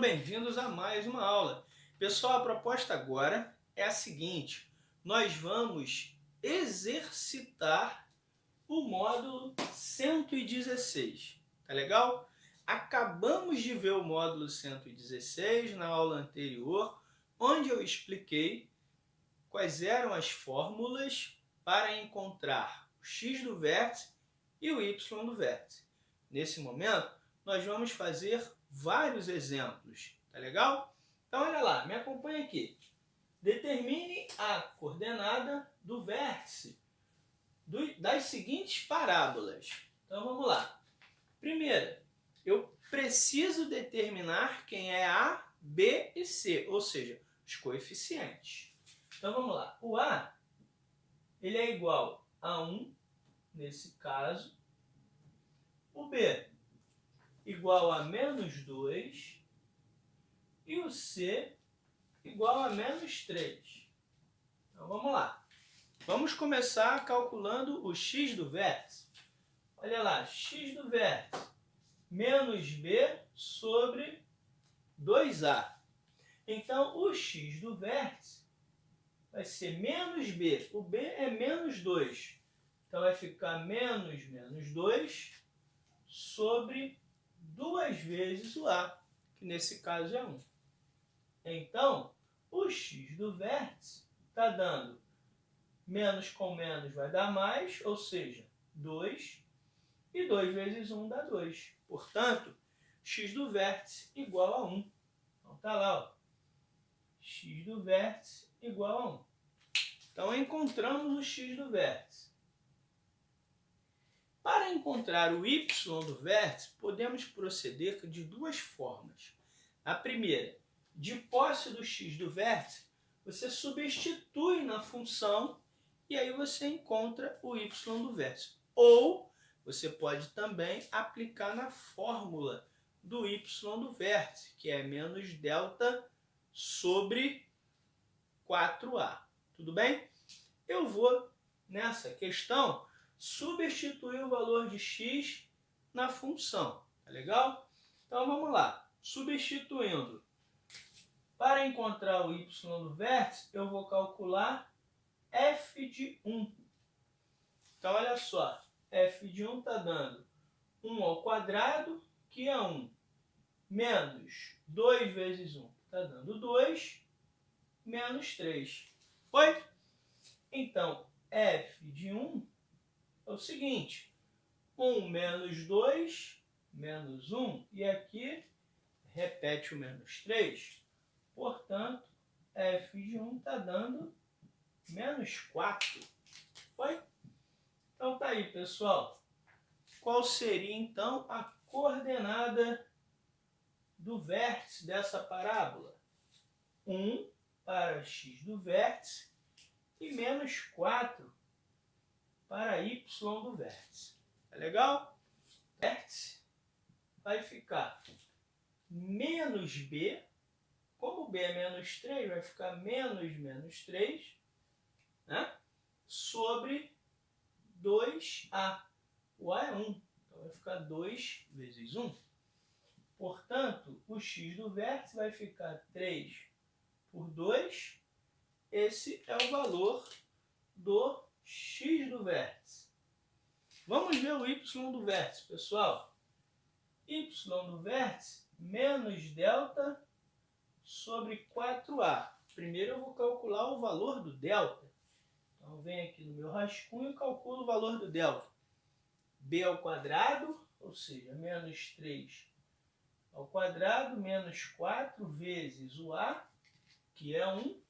Bem-vindos a mais uma aula. Pessoal, a proposta agora é a seguinte: nós vamos exercitar o módulo 116. Tá legal? Acabamos de ver o módulo 116 na aula anterior, onde eu expliquei quais eram as fórmulas para encontrar o x do vértice e o y do vértice. Nesse momento, nós vamos fazer vários exemplos, tá legal? Então, olha lá, me acompanha aqui. Determine a coordenada do vértice das seguintes parábolas. Então, vamos lá. Primeira, eu preciso determinar quem é A, B e C, ou seja, os coeficientes. Então, vamos lá. O A, ele é igual a 1, nesse caso. O B, igual a menos 2. E o C, igual a menos 3. Então, vamos lá. Vamos começar calculando o x do vértice. Olha lá, x do vértice, menos B sobre 2A. Então, o x do vértice vai ser menos B. O B é menos 2. Então, vai ficar menos 2 sobre 2 vezes o A, que nesse caso é 1. Então, o x do vértice está dando menos com menos vai dar mais, ou seja, 2. E 2 vezes 1 dá 2. Portanto, x do vértice igual a 1. Então, está lá, ó. X do vértice igual a 1. Então, encontramos o x do vértice. Para encontrar o y do vértice, podemos proceder de duas formas. A primeira, de posse do x do vértice, você substitui na função e aí você encontra o y do vértice. Ou você pode também aplicar na fórmula do y do vértice, que é menos delta sobre 4a. Tudo bem? Eu vou, nessa questão, substituir o valor de x na função. Tá legal? Então, vamos lá. Substituindo. Para encontrar o y do vértice, eu vou calcular f de 1. Então, olha só. F de 1 está dando 1 ao quadrado, que é 1, menos 2 vezes 1, está dando 2, menos 3. Foi? Então, f de 1 é o seguinte. 1 menos 2, menos 1, e aqui repete o menos 3. Portanto, f de 1 está dando menos 4. Foi? Então tá aí, pessoal. Qual seria, então, a coordenada do vértice dessa parábola? 1 para x do vértice e menos 4 para y do vértice. Tá legal? O vértice vai ficar menos b. Como b é menos 3, vai ficar menos 3, né? Sobre 2a. O a é 1, então vai ficar 2 vezes 1. Portanto, o x do vértice vai ficar 3 por 2. Esse é o valor do x do vértice. Vamos ver o y do vértice, pessoal. Y do vértice menos delta sobre 4a. Primeiro eu vou calcular o valor do delta. Então, eu venho aqui no meu rascunho e calculo o valor do delta. B ao quadrado, ou seja, menos 3 ao quadrado, menos 4 vezes o A, que é 1,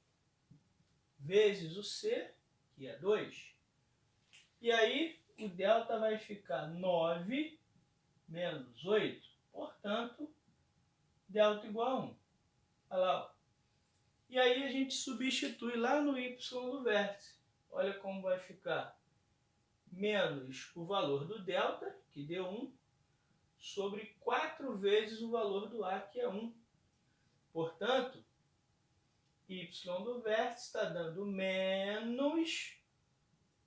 vezes o C, que é 2. E aí, o delta vai ficar 9 menos 8. Portanto, delta igual a 1. Olha lá, ó. E aí a gente substitui lá no y do vértice. Olha como vai ficar. Menos o valor do delta, que deu 1, sobre 4 vezes o valor do A, que é 1. Portanto, y do vértice está dando menos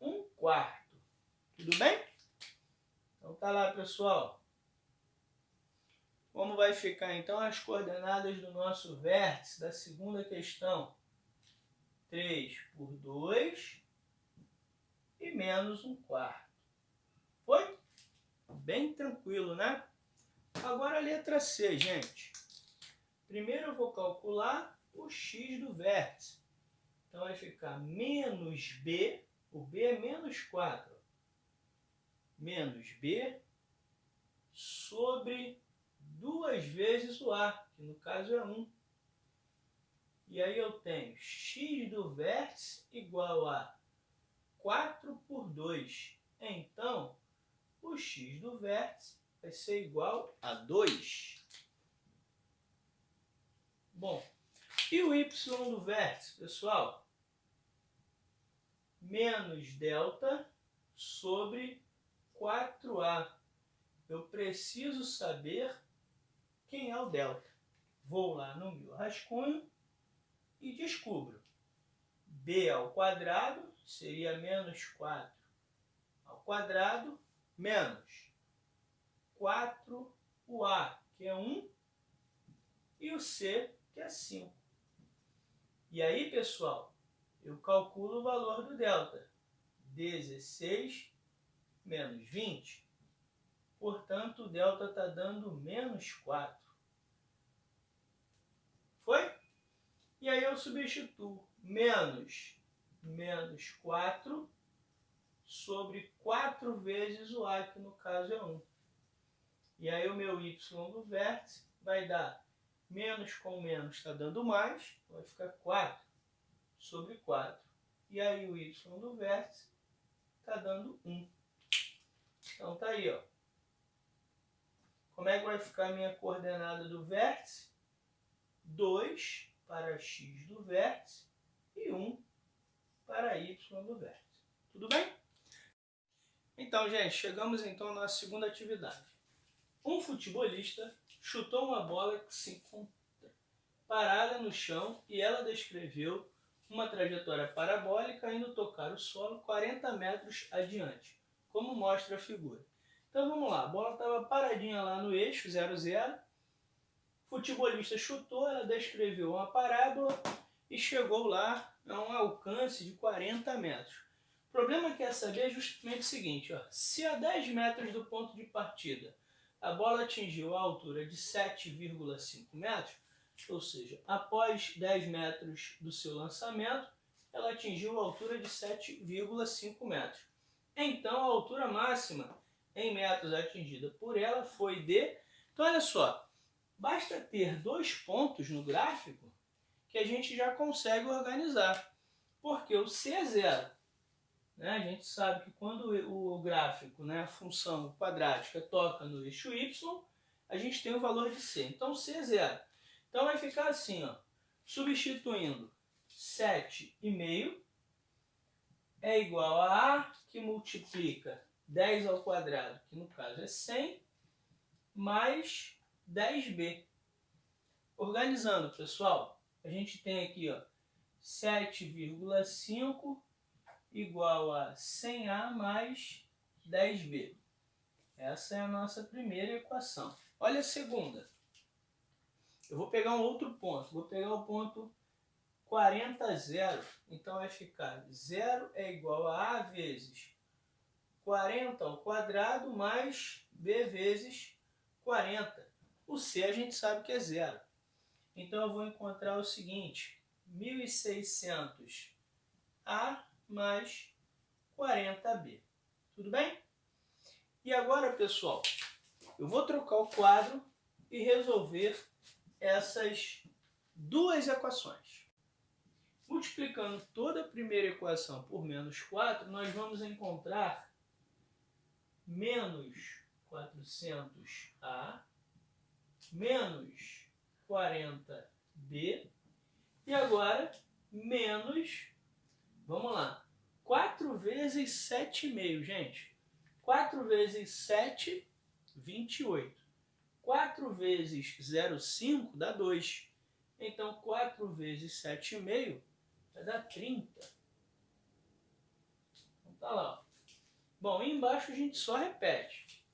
1/4. Tudo bem? Então tá lá, pessoal. Como vai ficar então as coordenadas do nosso vértice da segunda questão? 3 por 2 e menos 1/4. Foi? Bem tranquilo, né? Agora a letra C, gente. Primeiro eu vou calcular o x do vértice. Então vai ficar menos b, o b é menos 4. Menos b sobre 2 vezes o a, que no caso é 1. E aí eu tenho x do vértice igual a 4 por 2. Então, o x do vértice vai ser igual a 2. Bom, e o y do vértice, pessoal? Menos delta sobre 4a. Eu preciso saber quem é o delta. Vou lá no meu rascunho e descubro. B ao quadrado seria menos 4 ao quadrado menos 4 o A, que é 1, e o C, que é 5. E aí, pessoal, eu calculo o valor do delta. 16 menos 20. Portanto, o delta está dando menos 4. Foi? E aí eu substituo menos 4 sobre 4 vezes o A, que no caso é 1. E aí o meu y do vértice vai dar menos com menos está dando mais, vai ficar 4 sobre 4. E aí o y do vértice está dando 1. Então tá aí, ó. Como é que vai ficar a minha coordenada do vértice? 2 para x do vértice e 1 para y do vértice. Tudo bem? Então, gente, chegamos então à nossa segunda atividade. Um futebolista chutou uma bola que se encontra parada no chão e ela descreveu uma trajetória parabólica indo tocar o solo 40 metros adiante, como mostra a figura. Então vamos lá, a bola estava paradinha lá no eixo 0,0, o futebolista chutou, ela descreveu uma parábola e chegou lá a um alcance de 40 metros. O problema que é saber é justamente o seguinte, ó, se a 10 metros do ponto de partida a bola atingiu a altura de 7,5 metros, ou seja, após 10 metros do seu lançamento, ela atingiu a altura de 7,5 metros. Então, a altura máxima em metros atingida por ela foi de... Então, olha só, basta ter 2 pontos no gráfico que a gente já consegue organizar, porque o C é 0. Né? A gente sabe que quando o gráfico, né, a função quadrática toca no eixo Y, a gente tem o valor de C. Então, C é 0. Então, vai ficar assim, ó, substituindo 7,5 é igual a A, que multiplica 10 ao quadrado, que no caso é 100, mais 10b. Organizando, pessoal, a gente tem aqui, ó, 7,5 igual a 100a mais 10b. Essa é a nossa primeira equação. Olha a segunda. Eu vou pegar um outro ponto. Vou pegar o ponto 40, 0. Então vai ficar 0 é igual a vezes 40 ao quadrado mais b vezes 40. O C a gente sabe que é 0. Então eu vou encontrar o seguinte, 1.600A mais 40B. Tudo bem? E agora, pessoal, eu vou trocar o quadro e resolver essas duas equações. Multiplicando toda a primeira equação por menos 4, nós vamos encontrar menos 400A menos 40B e agora menos, vamos lá, 4 vezes 7,5, gente. 4 vezes 7, 28. 4 vezes 0,5 dá 2. Então, 4 vezes 7,5 vai dar 30. Então, tá lá. Ó. Bom, e embaixo a gente só repete.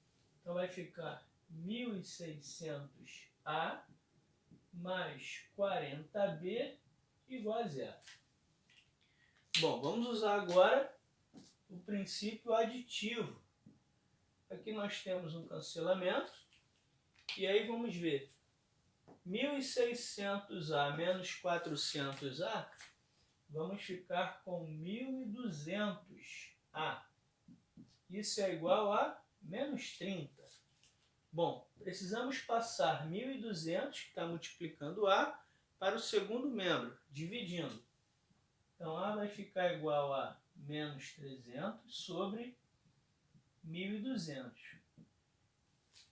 Então, vai ficar 1.600A mais 40B igual a zero. Bom, vamos usar agora o princípio aditivo. Aqui nós temos um cancelamento. E aí vamos ver. 1.600A menos 400A, vamos ficar com 1.200A. Isso é igual a menos 30. Bom, precisamos passar 1.200, que está multiplicando A, para o segundo membro, dividindo. Então, A vai ficar igual a menos 300 sobre 1.200.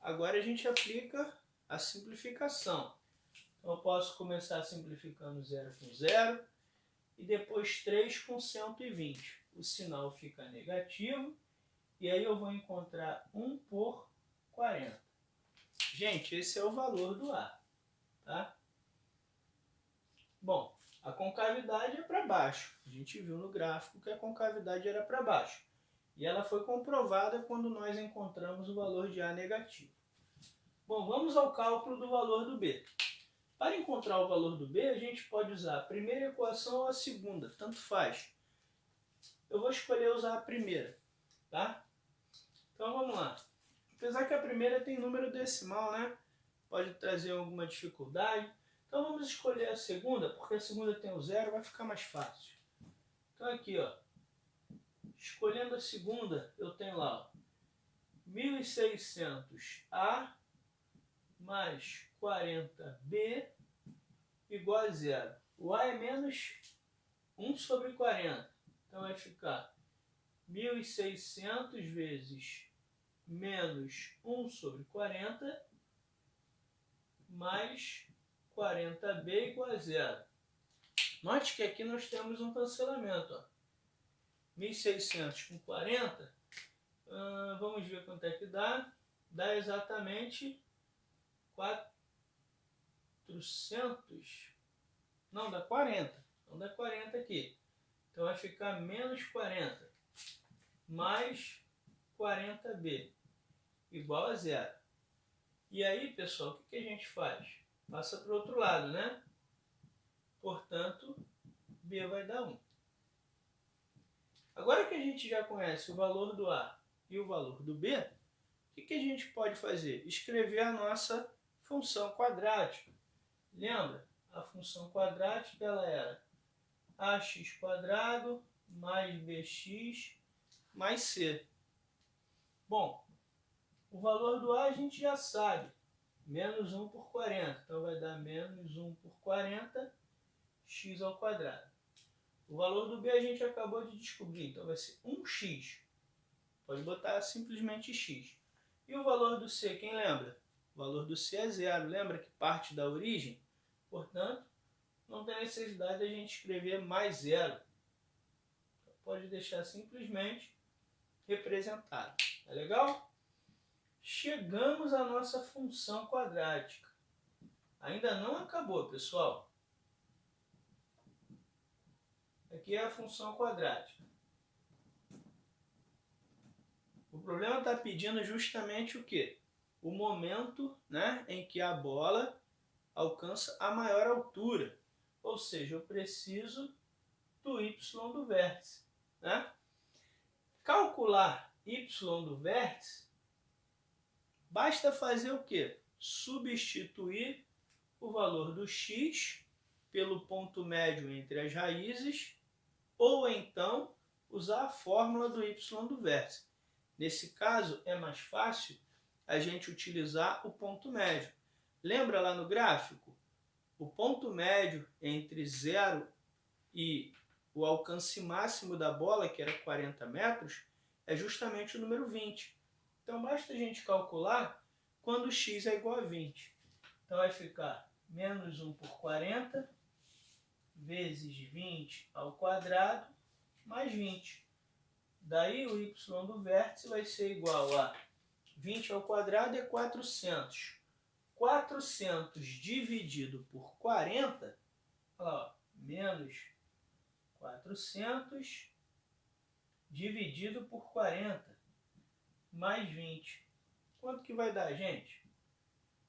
Agora a gente aplica a simplificação. Então, eu posso começar simplificando 0 com 0 e depois 3 com 120. O sinal fica negativo e aí eu vou encontrar 1 por 40. Gente, esse é o valor do A. Tá? Bom, a concavidade é para baixo. A gente viu no gráfico que a concavidade era para baixo. E ela foi comprovada quando nós encontramos o valor de A negativo. Bom, vamos ao cálculo do valor do B. Para encontrar o valor do B, a gente pode usar a primeira equação ou a segunda, tanto faz. Eu vou escolher usar a primeira, tá? Então vamos lá. Apesar que a primeira tem número decimal, né? Pode trazer alguma dificuldade. Então vamos escolher a segunda, porque a segunda tem o zero, vai ficar mais fácil. Então aqui, ó, escolhendo a segunda, eu tenho lá, ó, 1.600A mais 40B igual a zero. O A é menos 1 sobre 40. Então vai ficar 1.600 vezes menos 1 sobre 40 mais 40B igual a zero. Note que aqui nós temos um cancelamento. Ó. 1.600 com 40, vamos ver quanto é que dá. Dá exatamente 400. Não, dá 40. Então dá 40 aqui. Então vai ficar menos 40 mais 40B igual a zero. E aí, pessoal, o que a gente faz? Passa para o outro lado, né? Portanto, B vai dar 1. Agora que a gente já conhece o valor do A e o valor do B, o que a gente pode fazer? Escrever a nossa função quadrática. Lembra? A função quadrática ela era ax² mais bx mais c. Bom, o valor do A a gente já sabe. Menos 1 por 40. Então vai dar menos 1 por 40 x ao quadrado. O valor do B a gente acabou de descobrir. Então vai ser 1x. Pode botar simplesmente x. E o valor do C, quem lembra? O valor do C é zero. Lembra que parte da origem? Portanto, não tem necessidade de a gente escrever mais zero. Pode deixar simplesmente representado. É legal? Chegamos à nossa função quadrática. Ainda não acabou, pessoal. Aqui é a função quadrática. O problema está pedindo justamente o quê? O momento, né, em que a bola alcança a maior altura. Ou seja, eu preciso do y do vértice. Né? Calcular y do vértice, basta fazer o quê? Substituir o valor do x pelo ponto médio entre as raízes, ou então usar a fórmula do y do vértice. Nesse caso, é mais fácil a gente utilizar o ponto médio. Lembra lá no gráfico? O ponto médio entre 0 e o alcance máximo da bola, que era 40 metros, é justamente o número 20. Então, basta a gente calcular quando x é igual a 20. Então, vai ficar menos 1 por 40 vezes 20 ao quadrado mais 20. Daí, o y do vértice vai ser igual a 20 ao quadrado é 400. 400 dividido por 40, olha lá, ó, menos 400 dividido por 40, mais 20. Quanto que vai dar, gente?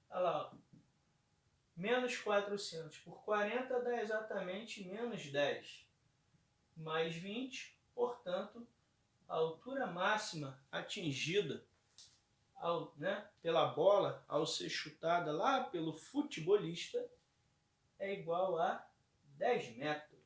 Olha lá, ó. Menos 400 por 40 dá exatamente menos 10. Mais 20, portanto, a altura máxima atingida pela bola ao ser chutada lá pelo futebolista é igual a 10 metros.